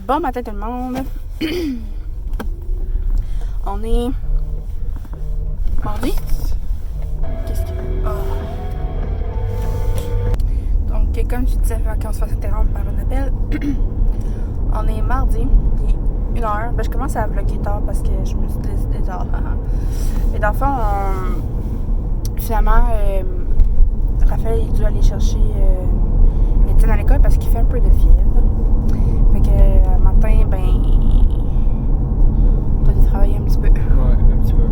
Bon matin tout le monde. On est mardi. Qu'est-ce que... Oh. Donc comme je disais avant qu'on se fasse interrompre par un appel, on est mardi, il est 1h. Ben, je commence à vlogger tard parce que je me suis décidée tard. Et dans le fond, finalement, Raphaël il a dû aller chercher Étienne à l'école parce qu'il fait un peu de fièvre. Fait que matin, ben, t'as dû travailler un petit peu. Ouais, un petit peu.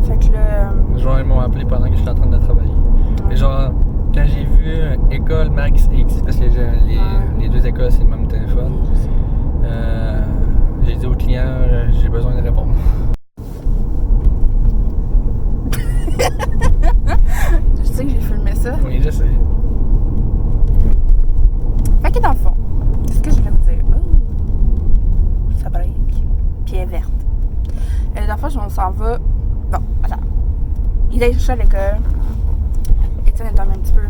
Fait que là... Genre, ils m'ont appelé pendant que j'étais en train de travailler. Ouais. Mais genre, quand j'ai vu école Max X, parce que les deux écoles, c'est le même téléphone, j'ai dit au client, j'ai besoin de répondre. Je sais que j'ai filmé ça. Oui, je sais. Fait que dans le fond, c'est ce que je voulais vous dire. Oh, ça break. Puis elle est verte. Dans le fond, on s'en va. Bon, attends. Il est cherché à l'école. Étienne est dormi un petit peu.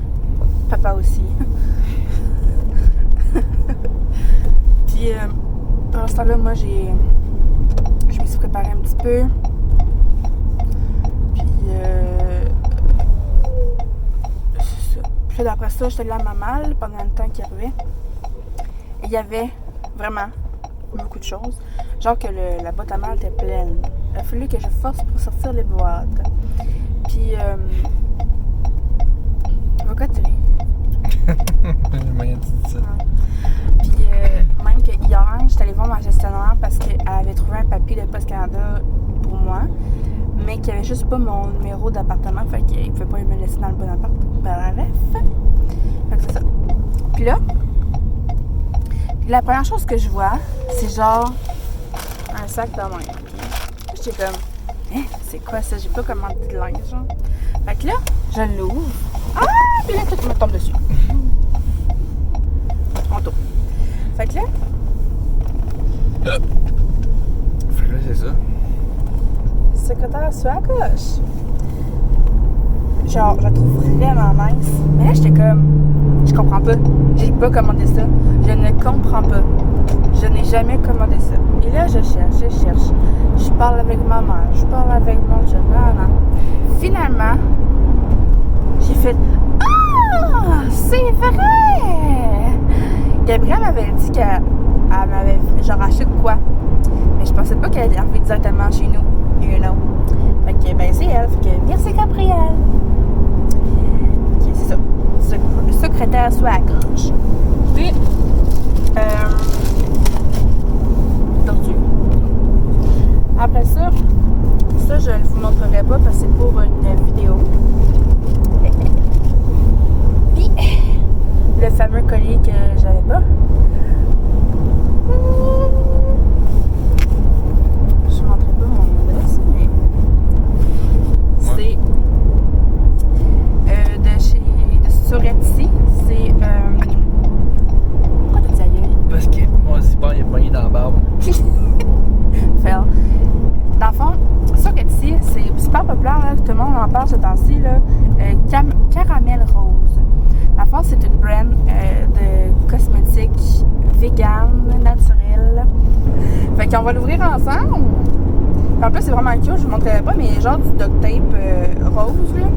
Papa aussi. Puis, pendant ce temps-là, moi, je me suis préparée un petit peu. Puis, c'est ça. Puis après ça, j'étais là à ma malle pendant le temps qu'il arrivait. Et il y avait vraiment beaucoup de choses. Genre que la boîte à mal était pleine. Il a fallu que je force pour sortir les boîtes. Puis, pourquoi tu ris? J'ai moyen de dire ça. Puis, même que hier, j'étais allée voir ma gestionnaire parce qu'elle avait trouvé un papier de Post Canada pour moi, mais qu'il n'y avait juste pas mon numéro d'appartement. Fait qu'il ne pouvait pas me laisser dans le bon appart. Bref. Fait que c'est ça. Puis là, la première chose que je vois, c'est genre un sac de linge. J'étais comme, hein, c'est quoi ça? J'ai pas commandé de linge, genre. Fait que là, je l'ouvre. Ah! Puis là, tout me tombe dessus. On tourne. Fait que là, Fait que là, c'est ça. secrétaire sur la gauche. Genre, je la trouve vraiment nice. Mais là, j'étais comme, je comprends pas. J'ai pas commandé ça. Je ne comprends pas. Je n'ai jamais commandé ça. Et là, je cherche. Je parle avec ma mère. Je parle avec mon chum. Finalement, j'ai fait, ah, c'est vrai! Gabrielle m'avait dit qu'elle m'avait genre acheté de quoi. Mais je pensais pas qu'elle allait arriver directement chez nous. You know. Fait que, ben, c'est elle. Fait que, merci Gabrielle. Ok, c'est ça. Secrétaire sur la gauche. Puis, tortue. Après ça, je ne vous montrerai pas parce que c'est pour une vidéo. Puis, le fameux collier que j'avais pas. Je ne montrerai pas mon adresse, mais c'est de sur Etsy. C'est pourquoi t'as dit aïe? Parce que mon zipper, il est pogné dans la barbe. Fail. Dans le fond, sur Etsy, c'est super populaire, là, tout le monde en parle ce temps-ci, là, Caramel Rose. Dans le fond, c'est une brand de cosmétiques vegan, naturel. Fait qu'on va l'ouvrir ensemble. En plus, c'est vraiment cute, je vous montrerai pas, mais genre du duct tape rose, là.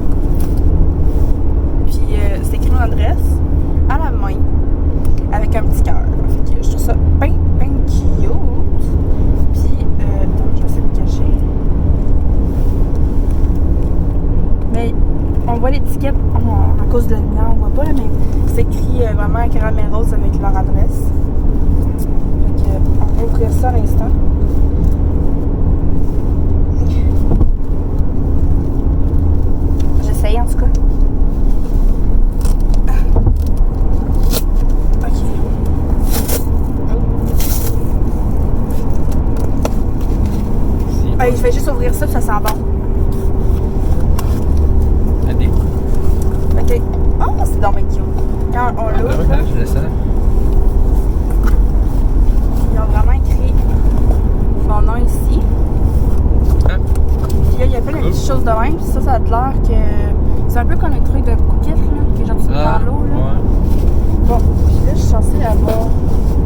Puis c'est écrit mon adresse à la main avec un petit cœur. Fait que je trouve ça bien cute. Puis, attends, je vais essayer de cacher. Mais on voit l'étiquette à cause de la lumière, on voit pas là, mais c'est écrit vraiment caramel rose avec leur adresse. Fait que on va ouvrir ça à l'instant. J'essaye en tout cas. Ok. Je vais juste ouvrir ça, puis ça sent bon. Allez. Ok. Oh, c'est dans mes cute. Quand on l'ouvre, là, Je le sens. ils ont vraiment écrit mon nom ici. Hein? Puis là, il y a plein de petites choses de même. Puis ça a l'air que c'est un peu comme un truc de coquette, là, que genre tu mets dans l'eau, là. Ouais. Bon, puis là, je suis censée avoir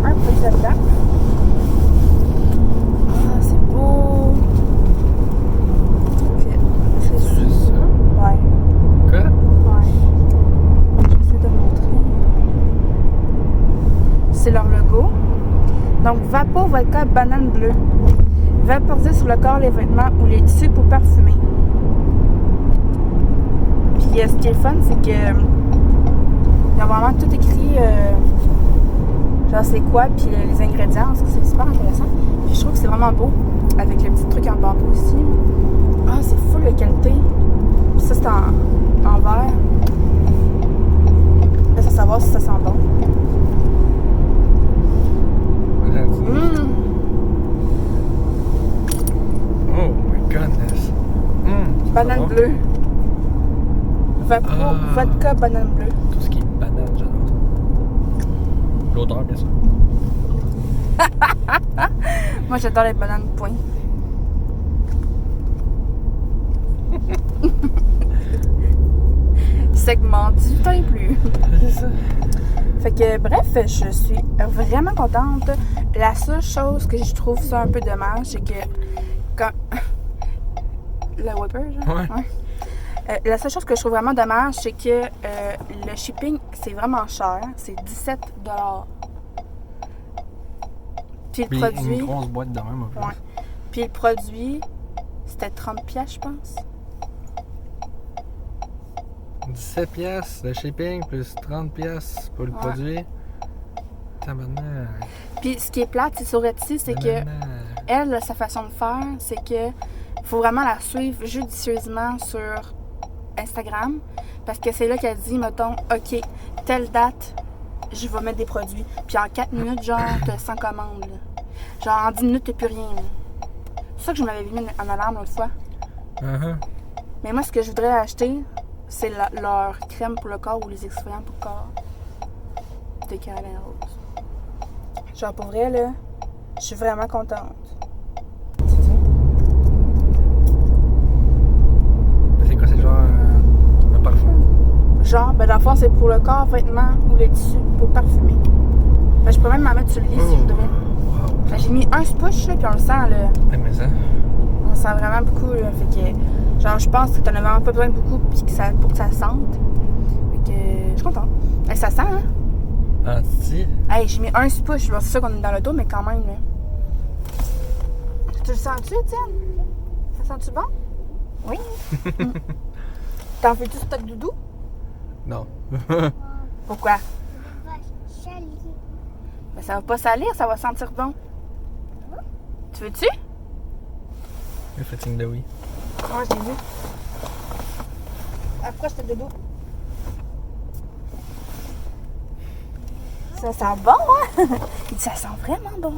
un produit là-dedans. leur logo. Donc, Vapo Vodka Banane Bleue. Vaporiser sur le corps les vêtements ou les tissus pour parfumer. Puis, ce qui est fun, c'est que ils ont vraiment tout écrit, genre c'est quoi, puis les ingrédients. C'est super intéressant. Puis, je trouve que c'est vraiment beau, avec le petit truc en bambou aussi. Ah, c'est full de qualité. Puis ça, c'est en verre. Laisse à savoir si ça sent bon. Oh my goodness. Banane bleue. Vapo, vodka, banane bleue. Tout ce qui est banane, j'adore ça. L'odeur, bien sûr. Moi, j'adore les bananes point. Segment 18 ans et plus. C'est ça. Fait que, bref, je suis vraiment contente. La seule chose que je trouve ça un peu dommage, c'est que quand... Le Whipper, genre? Ouais. La seule chose que je trouve vraiment dommage, c'est que le shipping, c'est vraiment cher. C'est 17$. Puis le produit... Une grosse boîte de même, en plus. Ouais. Puis le produit, c'était 30$, je pense. 17$ le shipping plus 30$ pour le produit. Tabarnak. Puis ce qui est plate, c'est sur Etsy, c'est que elle, sa façon de faire, c'est que faut vraiment la suivre judicieusement sur Instagram. Parce que c'est là qu'elle dit, mettons, OK, telle date, je vais mettre des produits. Puis en 4 minutes, genre, t'as 100 commandes. Là. Genre en 10 minutes, t'as plus rien. Là. C'est ça que je m'avais mis en alarme l'autre fois. Mais moi, ce que je voudrais acheter, c'est leur crème pour le corps ou les exfoliants pour le corps de Caroline Rose. Genre, pour vrai, là, je suis vraiment contente. C'est quoi, c'est genre un parfum? Genre, ben dans le fond, c'est pour le corps, vêtements ou les tissus pour parfumer. Ben, je pourrais même m'en mettre sur le lit si je voudrais. Wow. Ben, j'ai mis un push, là, puis on le sent, là. Mais ça. On le sent vraiment beaucoup, là. Fait que, genre, je pense que t'en as vraiment pas besoin de beaucoup puis que ça, pour que ça sente. Fait que, je suis contente. Hey, ça sent, hein? Ah, si. Hey, j'ai mis un push. Bon, c'est sûr qu'on est dans le dos, mais quand même, là. Tu le sens-tu, Étienne? Ça sent-tu bon? Oui. T'en fais-tu stock doudou? Non. Pourquoi? Ça va salir. Ben, ça va pas salir, ça va sentir bon. Tu veux-tu? Le footing de oui. Moi, je l'ai vu. Approche de dodo. Ça sent bon, hein? Il dit, ça sent vraiment bon.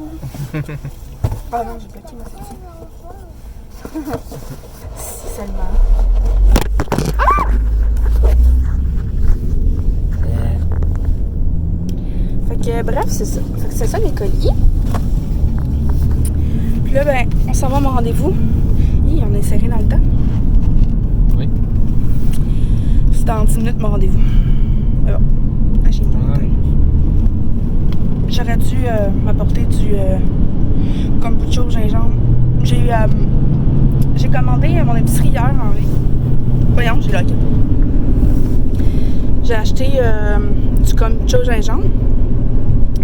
Oh non, j'ai bloqué ma fille. Si seulement. Ah! Fait que, bref, c'est ça. Fait que c'est ça, mes colis. Puis là, ben, on s'en va à mon rendez-vous. Hi, on est serré dans le temps. Oui. C'est dans 10 minutes, mon rendez-vous. Mais bon. Ah, j'ai mis le temps. J'aurais dû m'apporter du kombucha au gingembre. J'ai commandé mon épicerie hier en ligne. Voyons, j'ai loqué. J'ai acheté du kombucha au gingembre.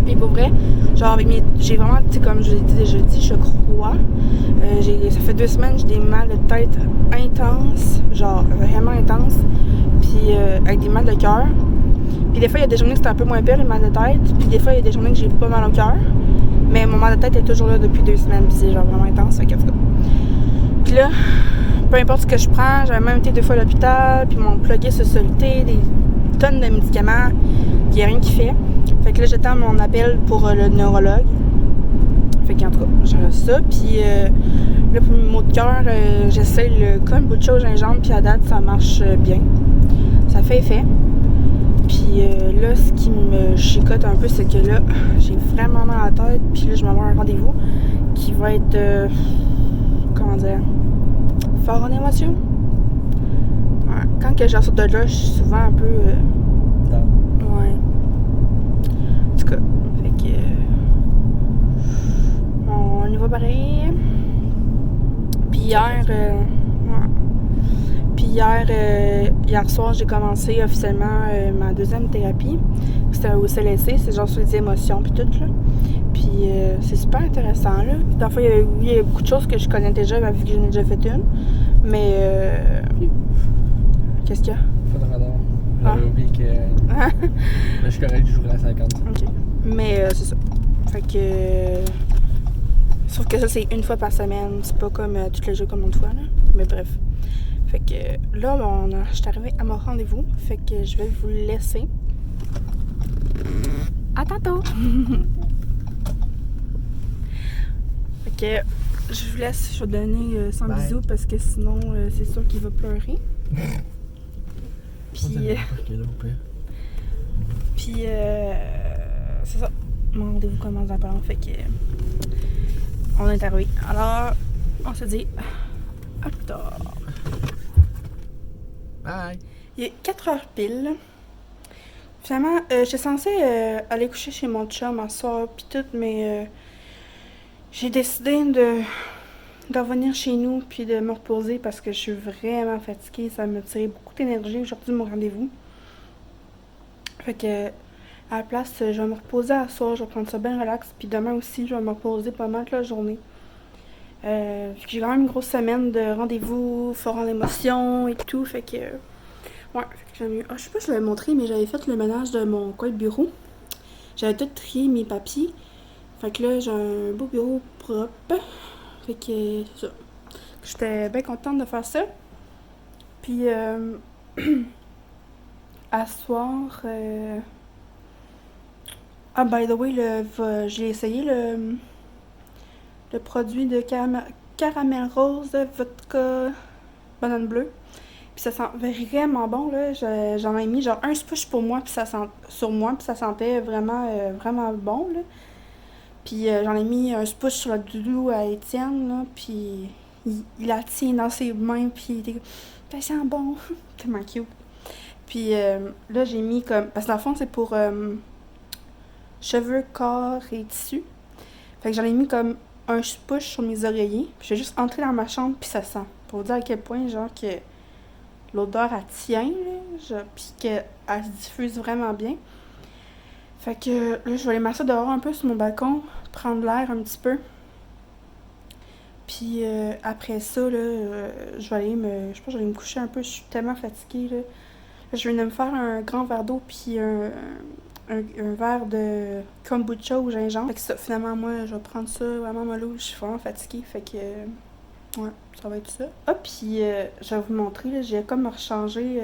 Puis pour vrai, genre avec j'ai vraiment, tu sais, comme je l'ai dit déjà dit, je crois. Ça fait 2 semaines, j'ai des mal de tête intenses, genre vraiment intenses. Puis avec des mal de cœur. Puis des fois, il y a des journées que c'est un peu moins pire, les mal de tête. Puis des fois, il y a des journées que j'ai pas mal au cœur. Mais mon mal de tête est toujours là depuis 2 semaines. Puis c'est genre vraiment intense, fait que, en tout cas. Puis là, peu importe ce que je prends, j'avais même été 2 fois à l'hôpital. Puis mon plugué se solité, des tonnes de médicaments. Il n'y a rien qui fait. Fait que là, j'attends mon appel pour le neurologue. Fait qu'en tout cas, j'ai ça. Puis là, pour mes maux de cœur, j'essaie le kombucha au gingembre. Puis à date, ça marche bien. Ça fait effet. Puis là, ce qui me chicote un peu, c'est que là, j'ai vraiment mal à la tête. Puis là, je vais avoir un rendez-vous qui va être, comment dire, fort en émotion. Ouais. Quand que je sors de là, je suis souvent un peu... ouais. En tout cas, fait que... on y va pareil. Puis hier... ouais. Puis hier soir, j'ai commencé officiellement ma 2e thérapie. C'est un OCLC, c'est genre sur les émotions puis tout, là. Puis c'est super intéressant, là. Dans le fond, il y a beaucoup de choses que je connais déjà, vu que j'en ai déjà fait une. Mais qu'est-ce qu'il y a? Pas de radar. J'avais oublié que... Mais je suis correct, je jouerai à 50. Ok. Mais c'est ça. Fait que... Sauf que ça, c'est une fois par semaine. C'est pas comme tous les jeux comme une fois, là. Mais bref. Fait que là, je suis arrivée à mon rendez-vous. Fait que je vais vous laisser. À tantôt! Fait que je vous laisse. Je vais donner son Bye. bisou parce que sinon, c'est sûr qu'il va pleurer. Puis... Puis, c'est ça. Mon rendez-vous commence dans pas long, fait que on est arrivé. Alors, on se dit à plus tard. Bye! Il est 4 heures pile. Finalement, j'étais censée aller coucher chez mon chum en soir pis tout, mais j'ai décidé de revenir chez nous puis de me reposer parce que je suis vraiment fatiguée. Ça m'a tiré beaucoup d'énergie aujourd'hui, mon rendez-vous. Fait que, à la place, je vais me reposer à soir, je vais prendre ça bien relax. Puis demain aussi, je vais me reposer pas mal toute la journée. Vu que j'ai quand même une grosse semaine de rendez-vous, fort en émotion et tout. Fait que, ouais, fait que j'aime mieux. Je sais pas si je l'avais montré, mais j'avais fait le ménage de mon coin de bureau. J'avais tout trié mes papiers. Fait que là, j'ai un beau bureau propre. Fait que, c'est ça. J'étais bien contente de faire ça. Puis, à soir, ah, by the way, j'ai essayé le produit de caramel rose, vodka, banane bleue. Puis ça sent vraiment bon, là. J'en ai mis genre un spush pour moi, puis sur moi, puis ça sentait vraiment, vraiment bon, là. Puis j'en ai mis un spush sur la doudou à Étienne, là, puis il la tient dans ses mains, puis il était comme, ça sent bon, tellement cute. Puis là, j'ai mis comme, parce que dans le fond, c'est pour cheveux, corps et tissus. Fait que j'en ai mis comme un push sur mes oreillers. Puis j'ai juste entré dans ma chambre, puis ça sent. Pour vous dire à quel point, genre, que l'odeur, elle tient, là. Genre, puis qu'elle se diffuse vraiment bien. Fait que là, je vais aller m'asseoir dehors un peu sur mon balcon, prendre l'air un petit peu. Puis après ça, là, je vais aller je pense que je vais aller me coucher un peu. Je suis tellement fatiguée, là. Je viens de me faire un grand verre d'eau, puis un verre de kombucha au gingembre. Fait que ça, finalement, moi, je vais prendre ça vraiment mollo. Je suis vraiment fatiguée, fait que... ouais, ça va être ça. Ah, puis je vais vous montrer, là, j'ai comme rechangé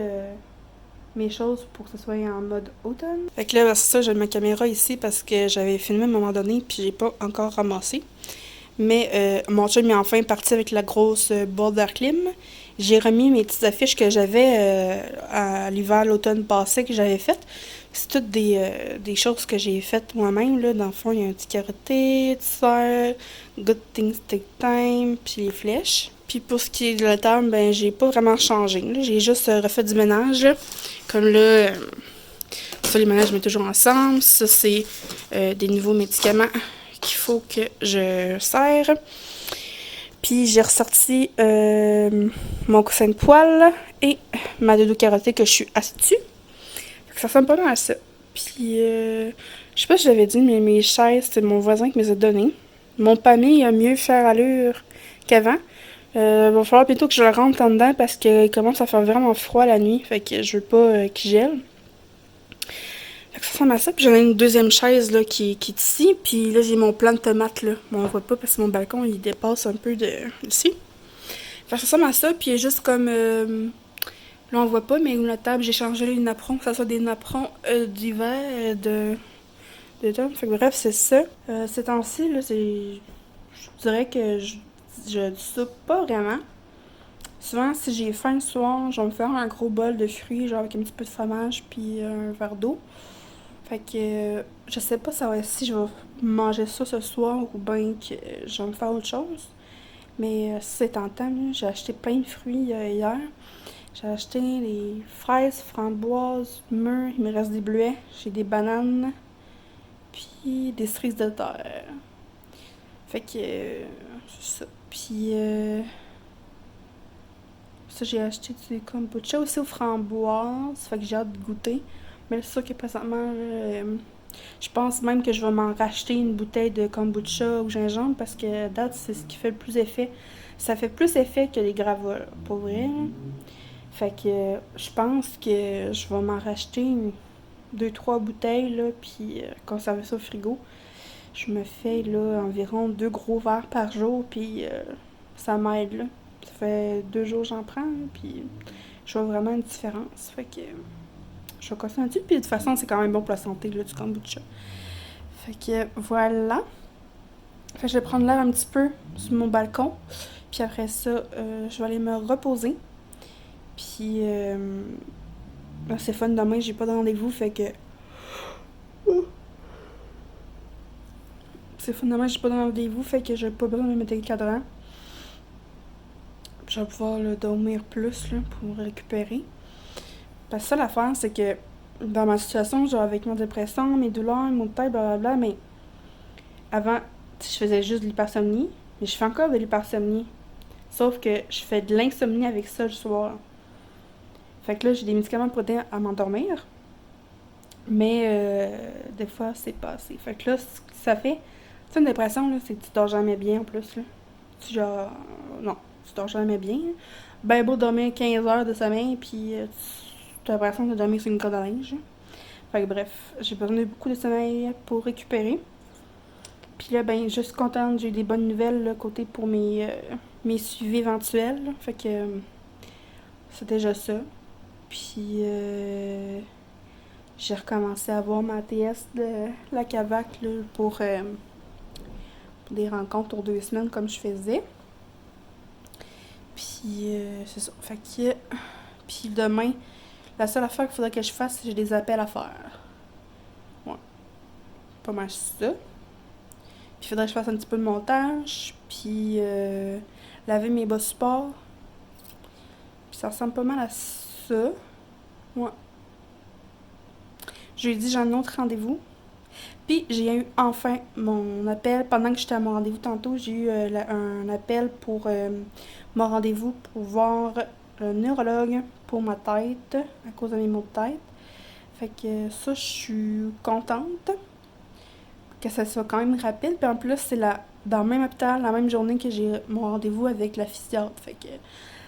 mes choses pour que ce soit en mode automne. Fait que là, c'est ça, j'ai ma caméra ici parce que j'avais filmé à un moment donné, puis j'ai pas encore ramassé. Mais mon chum est enfin parti avec la grosse boîte d'air clim. J'ai remis mes petites affiches que j'avais à l'hiver, l'automne passé, que j'avais faites. C'est toutes des choses que j'ai faites moi-même, là. Dans le fond, il y a un petit carotté, dessert, good things take time, puis les flèches. Puis pour ce qui est de la table, ben j'ai pas vraiment changé, là. J'ai juste refait du ménage, là. Comme là, ça, les ménages, je mets toujours ensemble. Ça, c'est des nouveaux médicaments qu'il faut que je serre. Puis j'ai ressorti mon coussin de poêle et ma doudou carottée que je suis assise dessus. Ça ressemble pas mal à ça. Puis je sais pas si j'avais dit, mais mes chaises, c'est mon voisin qui me les a données. Mon panier a mieux faire allure qu'avant. Va falloir bientôt que je le rentre en dedans parce qu'il commence à faire vraiment froid la nuit. Fait que je veux pas qu'il gèle. Fait que ça ressemble à ça. Puis j'en ai une deuxième chaise là, qui est ici. Puis là, j'ai mon plant de tomates là. Bon, on voit pas parce que mon balcon, il dépasse un peu d'ici. Fait que ça ressemble à ça. Puis il y a juste comme... là, on voit pas, mais la table, j'ai changé les napperons. Que ça soit des napperons d'hiver, d'automne. Fait que bref, c'est ça. Ces temps-ci, là, je dirais que je soupe pas vraiment. Souvent, si j'ai faim le soir, je vais me faire un gros bol de fruits, genre avec un petit peu de fromage puis un verre d'eau. Fait que je sais pas si je vais manger ça ce soir ou bien que je vais me faire autre chose. Mais si c'est tentant, j'ai acheté plein de fruits hier. J'ai acheté des fraises, framboises, mûres, il me reste des bleuets, j'ai des bananes, puis des cerises de terre. Fait que c'est ça. Puis ça, j'ai acheté du kombucha aussi aux framboises, fait que j'ai hâte de goûter. Mais c'est sûr que présentement, là, je pense même que je vais m'en racheter une bouteille de kombucha au gingembre parce que à date, c'est ce qui fait le plus effet. Ça fait plus effet que les gravats, là, pour vrai. Là. Fait que je pense que je vais m'en racheter 2-3 bouteilles, là, puis conserver ça au frigo. Je me fais là environ 2 gros verres par jour, puis ça m'aide, là. Ça fait 2 jours que j'en prends, là, puis je vois vraiment une différence. Fait que je vais continuer là-dessus. Puis de toute façon, c'est quand même bon pour la santé, là, du kombucha. Fait que voilà. Fait que je vais prendre l'air un petit peu sur mon balcon. Puis après ça, je vais aller me reposer. Puis c'est fun demain, j'ai pas de rendez-vous, fait que... C'est fun demain, j'ai pas de rendez-vous, fait que j'ai pas besoin de me mettre le cadran. Puis je vais pouvoir là, dormir plus là, pour récupérer. Parce que ça, l'affaire, c'est que dans ma situation, genre avec ma dépression, mes douleurs, mon tête, blablabla, mais avant, je faisais juste de l'hypersomnie, mais je fais encore de l'hypersomnie. Sauf que je fais de l'insomnie avec ça le soir. Fait que là, j'ai des médicaments pour aider à m'endormir. Mais des fois, c'est pas assez. Fait que là, ce que ça fait, c'est une dépression, là, c'est que tu dors jamais bien en plus. Là. Genre, non, tu dors jamais bien. Ben beau dormir 15 heures de sommeil, puis tu as l'impression de dormir sur une corde à linge. Fait que bref, j'ai besoin de beaucoup de sommeil pour récupérer. Puis là, ben, je suis contente, j'ai eu des bonnes nouvelles là, côté pour mes suivis éventuels. Là. Fait que c'est déjà ça. Puis j'ai recommencé à voir ma TS de la CAVAC là, pour des rencontres aux 2 semaines comme je faisais. Puis c'est ça. Fait que puis demain, la seule affaire qu'il faudrait que je fasse, c'est que j'ai des appels à faire. Ouais. Pas mal ça. Puis il faudrait que je fasse un petit peu de montage. Puis laver mes bas supports. Puis ça ressemble pas mal à ça. Ouais. Je lui ai dit j'ai un autre rendez-vous. Puis j'ai eu enfin mon appel. Pendant que j'étais à mon rendez-vous tantôt, j'ai eu un appel pour mon rendez-vous pour voir un neurologue pour ma tête, à cause de mes maux de tête. Fait que ça, je suis contente que ça soit quand même rapide. Puis en plus, c'est dans le même hôpital, la même journée que j'ai mon rendez-vous avec la physiatre. Fait que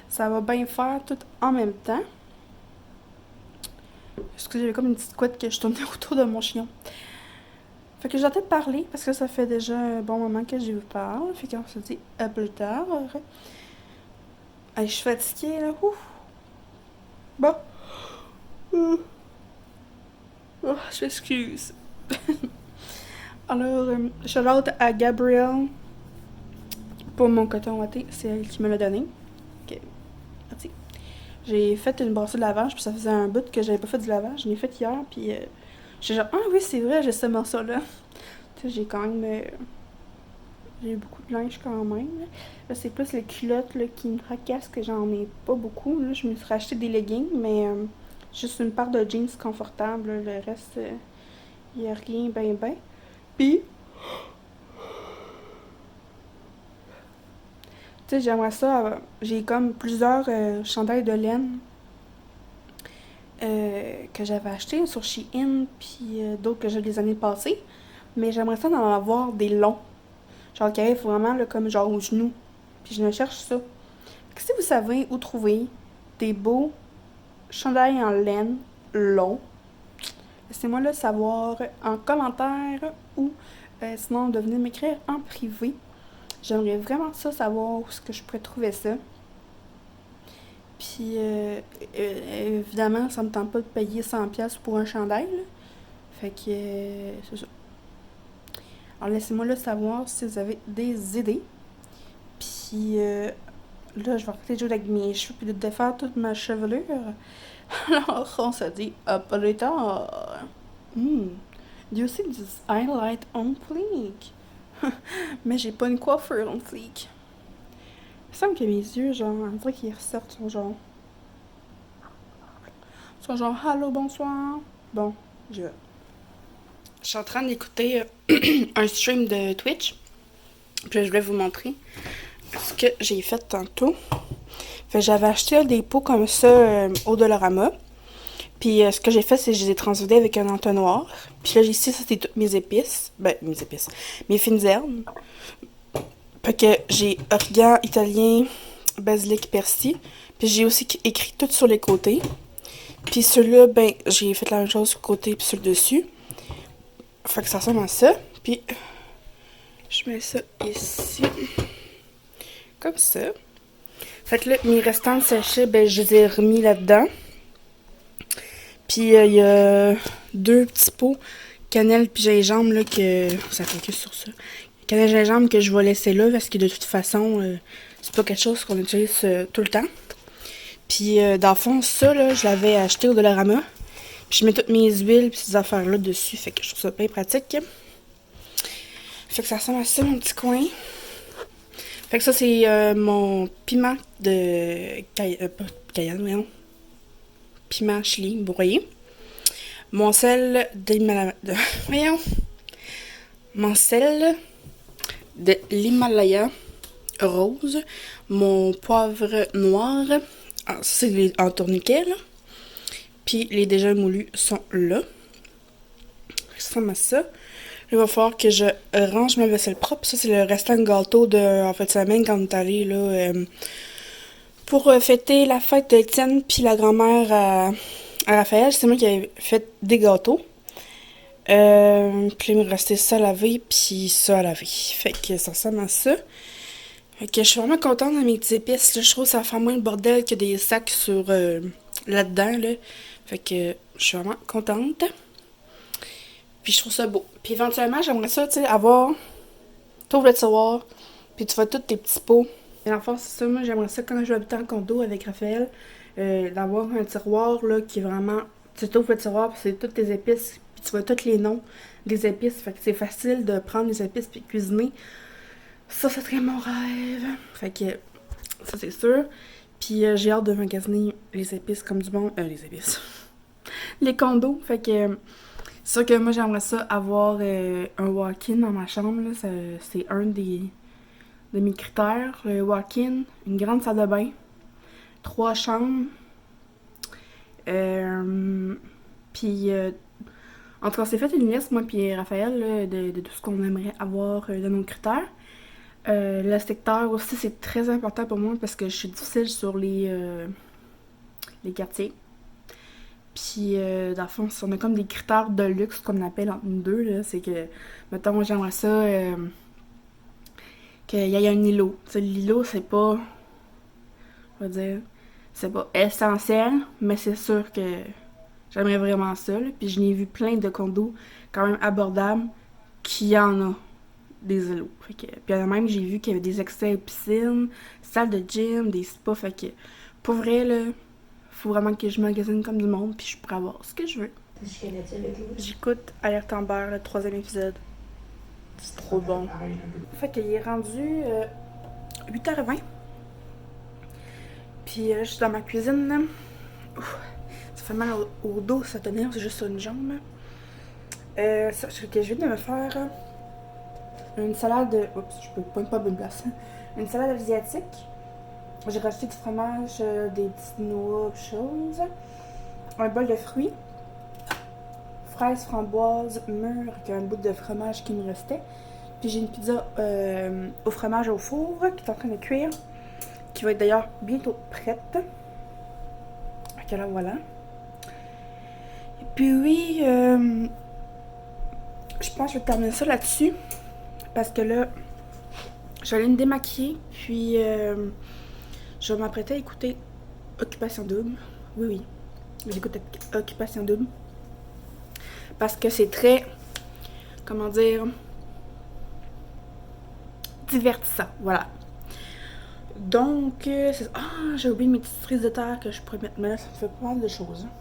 ça va bien faire tout en même temps. Excusez, j'avais comme une petite couette que je tournais autour de mon chignon. Fait que j'ai hâte de parler parce que ça fait déjà un bon moment que je vous parle. Fait qu'on se dit à plus tard. Hey, je suis fatiguée là. Ouf. Bon. Oh, je m'excuse. Alors, shout out à Gabrielle pour mon coton ouaté. C'est elle qui me l'a donné. Ok. Merci. J'ai fait une brassée de lavage, puis ça faisait un bout que j'avais pas fait du lavage. Je l'ai fait hier, puis j'étais genre, ah oui, c'est vrai, j'ai ce morceau-là. Tu sais, j'ai quand même. J'ai beaucoup de linge quand même. Là, c'est plus les culottes là, qui me fracassent, que j'en ai pas beaucoup. Là. Je me suis racheté des leggings, mais juste une paire de jeans confortables. Là. Le reste, il n'y a rien ben. Puis, tu sais, j'aimerais ça. J'ai comme plusieurs chandails de laine que j'avais achetés sur Shein, puis d'autres que j'ai les années passées. Mais j'aimerais ça d'en avoir des longs. Genre qui arrivent vraiment là, comme genre aux genoux. Puis je me cherche ça. Que si vous savez où trouver des beaux chandails en laine longs, laissez-moi le savoir en commentaire ou sinon de venir m'écrire en privé. J'aimerais vraiment ça savoir où est-ce que je pourrais trouver ça. Puis évidemment, ça me tente pas de payer 100$ pour un chandail. Là. Fait que c'est ça. Alors laissez-moi le savoir si vous avez des idées. Puis là, je vais arrêter de jouer avec mes cheveux puis de défaire toute ma chevelure. Alors, on se dit à plus tard. Do you see this highlight on fleek? Mais j'ai pas une coiffure on fleek. Il me semble que mes yeux, genre, on dirait qu'ils ressortent, sont genre, allô, bonsoir. Bon, je vais. Je suis en train d'écouter un stream de Twitch. Puis je voulais vous montrer ce que j'ai fait tantôt. Fait j'avais acheté des pots comme ça au Dollarama. Puis ce que j'ai fait, c'est que je les ai transvidés avec un entonnoir. Puis là, ici, ça, c'est toutes mes épices. Ben, mes épices. Mes fines herbes. Fait que j'ai origan italien, basilic, persil. Puis j'ai aussi écrit tout sur les côtés. Puis ceux-là, ben, j'ai fait la même chose sur le côté puis sur le dessus. Fait que ça ressemble à ça. Puis je mets ça ici. Comme ça. Fait que là, mes restants de sachets, ben, je les ai remis là-dedans. Puis il y a 2 petits pots cannelle puis gingembre là que ça focus sur ça. Cannelle gingembre que je vais laisser là parce que de toute façon c'est pas quelque chose qu'on utilise tout le temps. Puis dans le fond ça là, je l'avais acheté au Dollarama. Puis je mets toutes mes huiles puis ces affaires là dessus, fait que je trouve ça bien pratique. Fait que ça ressemble à ça mon petit coin. Fait que ça c'est mon piment de pas Cayenne, voyons. Piment chili broyé. Mon sel voyons. Mon sel de l'Himalaya rose. Mon poivre noir. Ah, c'est en tourniquet, là. Puis les déjà moulus sont là. Ça ressemble à ça. Il va falloir que je range ma vaisselle propre. Ça, c'est le restant de gâteau de en fait semaine quand on est allé là. Pour fêter la fête d'Étienne puis la grand-mère à Raphaël, c'est moi qui avais fait des gâteaux. Puis il me restait ça à laver puis ça à laver. Fait que ça ressemble à ça. Fait que je suis vraiment contente de mes petites épices. Là, je trouve que ça fait moins le bordel que des sacs sur là-dedans. Là. Fait que je suis vraiment contente. Puis je trouve ça beau. Puis éventuellement, j'aimerais ça, tu sais, avoir... T'ouvres le tiroir, puis tu vois tous tes petits pots. Et dans le fond, c'est ça, moi j'aimerais ça quand je vais habiter en condo avec Raphaël, d'avoir un tiroir là qui est vraiment... Tu t'ouvres le tiroir, puis c'est toutes tes épices, puis tu vois tous les noms des épices. Fait que c'est facile de prendre les épices puis cuisiner. Ça serait mon rêve. Fait que ça c'est sûr. Puis j'ai hâte de magasiner les épices comme du bon... les épices. Les condos. Fait que c'est sûr que moi j'aimerais ça avoir un walk-in dans ma chambre. Là. C'est un de mes critères. Le walk-in, une grande salle de bain, 3 chambres. Puis en tout cas, c'est fait une liste, moi puis Raphaël, là, de tout ce qu'on aimerait avoir de nos critères. Le secteur aussi, c'est très important pour moi parce que je suis difficile sur les quartiers. Puis, dans le fond, on a comme des critères de luxe qu'on appelle entre nous deux. Là. C'est que, mettons, moi j'aimerais ça qu'il y ait un îlot. T'sais, l'îlot, c'est pas, on va dire, c'est pas essentiel, mais c'est sûr que j'aimerais vraiment ça. Là. Puis je n'ai vu plein de condos quand même abordables qui en a des îlots. Fait que, puis il y en a même, j'ai vu qu'il y avait des accès à piscine, salle de gym, des spas. Fait que, pour vrai, là, faut vraiment que je magasine comme du monde, puis je pourrais avoir ce que je veux. J'écoute Alerte Amber, le 3e épisode. C'est trop bon. Fait qu'il est rendu 8h20. Puis je suis dans ma cuisine. Là. Ouf, ça fait mal au dos, ça tenir, c'est juste sur une jambe. Je viens de me faire une salade. Oups, je peux pas bonne place. Une salade asiatique. J'ai rajouté du fromage, des petites noix, choses. Un bol de fruits. Fraises, framboises, mûres, avec un bout de fromage qui me restait. Puis j'ai une pizza au fromage au four qui est en train de cuire. Qui va être d'ailleurs bientôt prête. Ok, là voilà. Et puis oui, je pense que je vais terminer ça là-dessus. Parce que là, je vais aller me démaquiller. Puis je vais m'apprêter à écouter Occupation Double. Oui. J'écoute Occupation Double. Parce que c'est très, comment dire, divertissant. Voilà. Donc, c'est... Ah, j'ai oublié mes petites cerises de terre que je pourrais mettre. Mais là, ça me fait pas mal de choses. Hein.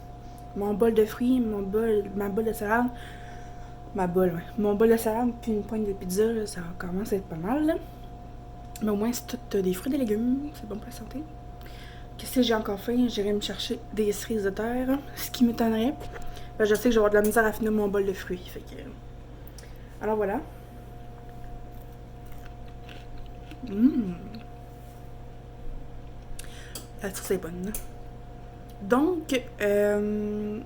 Mon bol de fruits, ma bol de salade. Mon bol de salade, puis une pointe de pizza, là, ça commence à être pas mal. Là. Mais au moins, c'est tout des fruits et des légumes. C'est bon pour la santé. Qu'est-ce que j'ai encore fait? J'irai me chercher des cerises de terre. Ce qui m'étonnerait. Ben, je sais que je vais avoir de la misère à finir mon bol de fruits. Fait que... Alors voilà. La sauce est bonne. Donc, je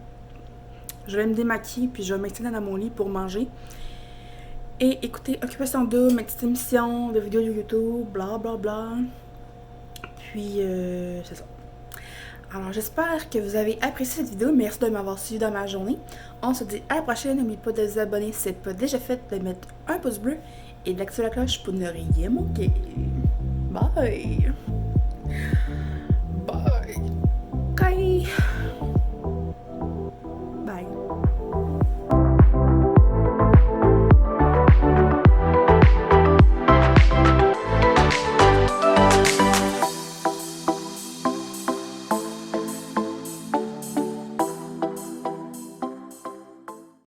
vais me démaquiller puis je vais m'installer dans mon lit pour manger. Et écoutez Occupation Double, ma petite émission de vidéos YouTube, bla bla bla. Puis, c'est ça. Alors, j'espère que vous avez apprécié cette vidéo. Merci de m'avoir suivi dans ma journée. On se dit à la prochaine. N'oubliez pas de vous abonner si ce n'est pas déjà fait, de mettre un pouce bleu et d'activer la cloche pour ne rien manquer. Bye! Bye! Bye!